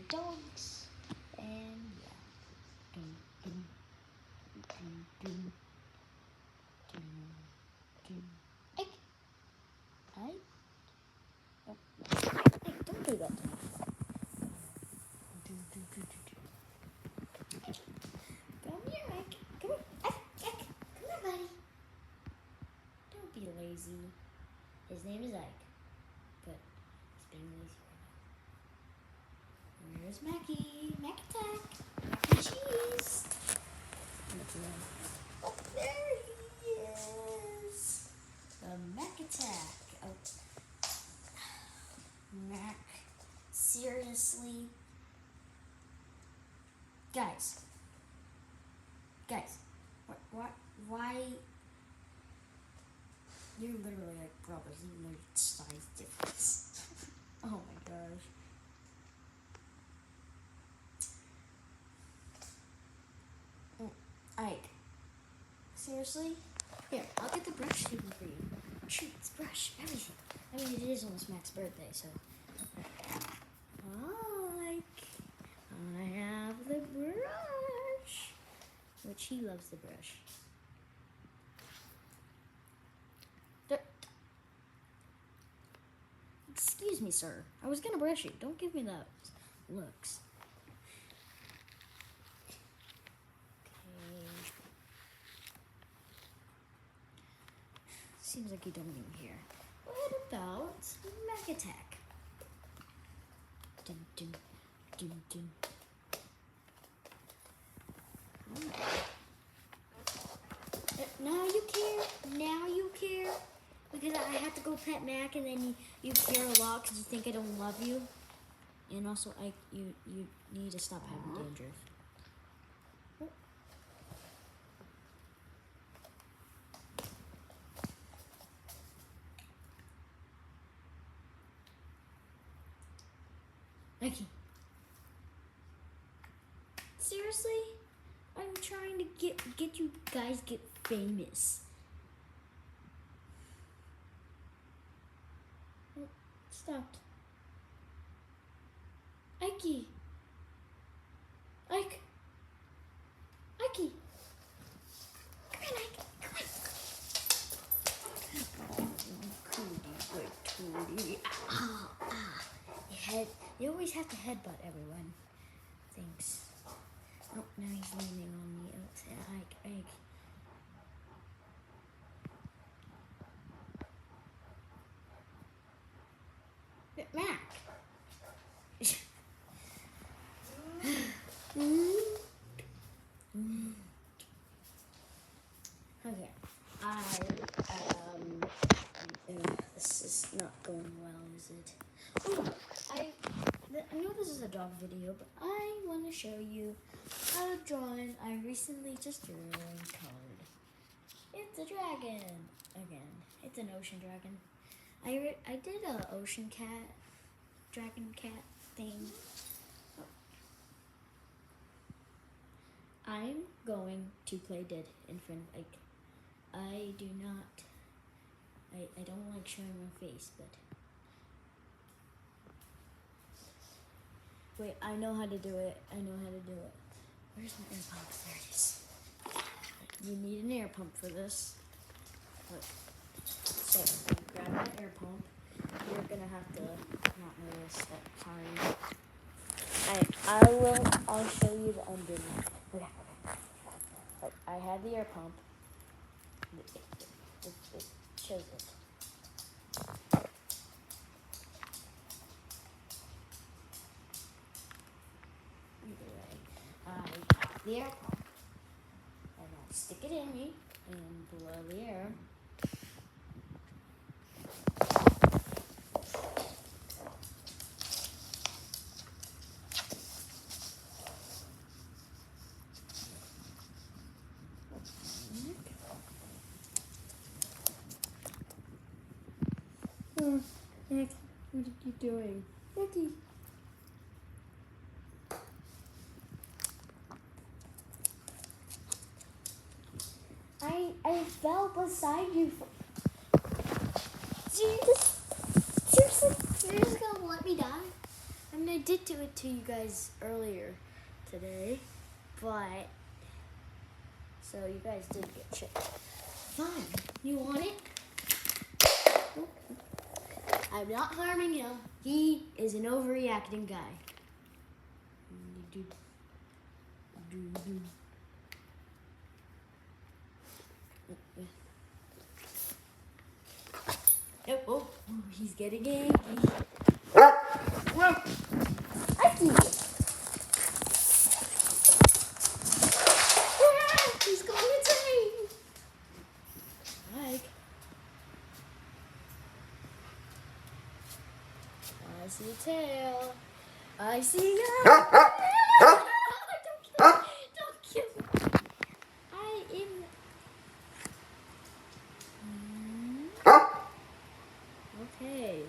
dogs. And yeah. Dun, dun, dun, dun, dun, dun. Ike. Ike. Oh, Ike, don't do that to me. Come here, Ike. Come here. Ike. Come here, buddy. Don't be lazy. His name is Ike, but he's being lazy right now. Where's Mackie? Mac attack. Mac and cheese. Oh, there he is. The Mac attack. Oh. Mac. Seriously? Guys. Why? You're literally like brothers, even though your size difference. Oh my gosh. Ike. Seriously? Here, I'll get the brush even for you. Treats, brush, everything. I mean, it is almost Mac's birthday, so. Ike. I have the brush. Which he loves the brush. Excuse me, sir. I was gonna brush you. Don't give me those looks. Okay. Seems like you don't even care. What about Mac attack? Dun dun dun dun. Now you care. Now you care. Because I have to go pet Mac, and then you care a lot because you think I don't love you. And also, you need to stop having dandruff. Mikey. Seriously? I'm trying to get you guys get famous. Stopped. Ike. Ike. Ike. Come on, Ike. Come on. Good Cootie. You always have to headbutt everyone. Thanks. Oh, now he's leaning on me. Oh, Ike. Mac. Okay. This is not going well, is it? Oh, I know this is a dog video, but I want to show you a drawing I recently just drew colored. It's a dragon again. It's an ocean dragon. I did a ocean cat, dragon cat thing. I'm going to play dead in front of Ike. I don't like showing my face, but wait, I know how to do it. Where's my air pump? There it is. You need an air pump for this. Look. So, grab my air pump. You're gonna have to not notice that. Sorry. I'll show you the underneath. Okay. Look, I have the air pump. It shows it. Either way, I have the air pump. And I'll stick it in me and blow the air. Nick, what are you doing? Nicky. I fell beside you. Seriously, you're just gonna let me die? I'm mean, I did do it to you guys earlier today, but so you guys did get chipped. Fine. You want it? I'm not harming him. He is an overreacting guy. Oh, he's getting angry. I see it. He's going insane. Mike. I see a tail. I see a tail. Don't kill me. I am. Okay.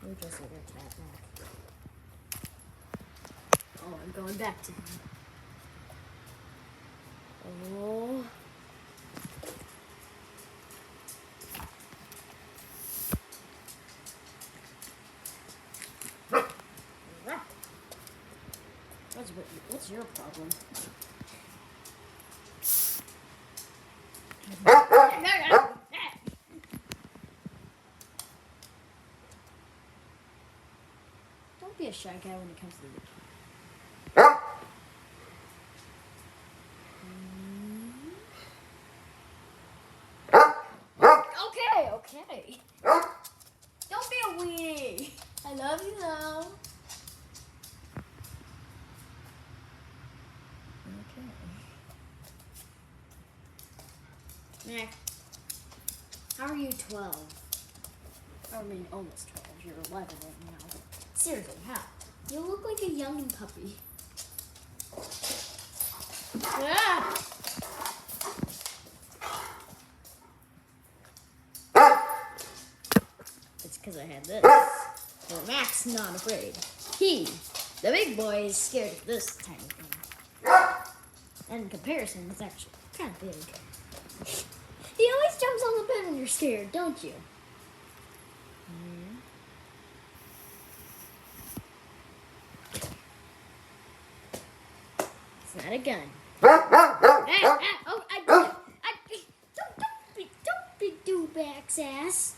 We're just like a cat now. Oh, I'm going back to him. Oh. What's your problem? Don't be a shy guy when it comes to the Okay. Don't be a weenie. I love you though. Okay. Mac, how are you 12? I mean, almost 12. You're 11 right now. Seriously, how? You look like a young puppy. Ah! It's because I had this. Well, Mac's not afraid. He, the big boy, is scared of this tiny thing. And in comparison, it's actually kind of big. He always jumps on the bed when you're scared, don't you? It's not a gun. Don't be do-back's ass.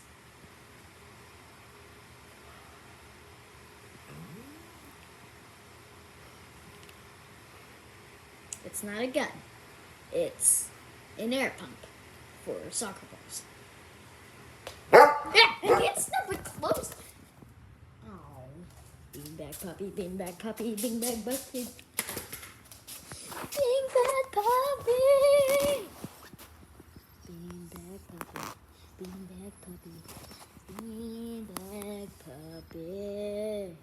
It's not a gun. It's an air pump for soccer balls. It's not but close. Oh, beanbag puppy, beanbag puppy, beanbag puppy. Beanbag puppy. Beanbag puppy, beanbag puppy, beanbag puppy.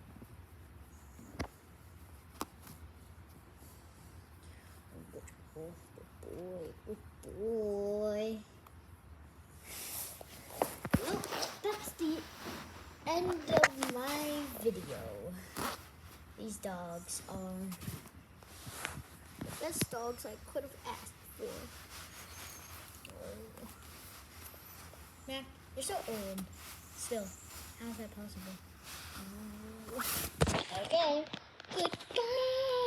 Good boy. Well, that's the end of my video. These dogs are the best dogs I could have asked for. Mac, you're so old. Still, how is that possible? Okay, goodbye.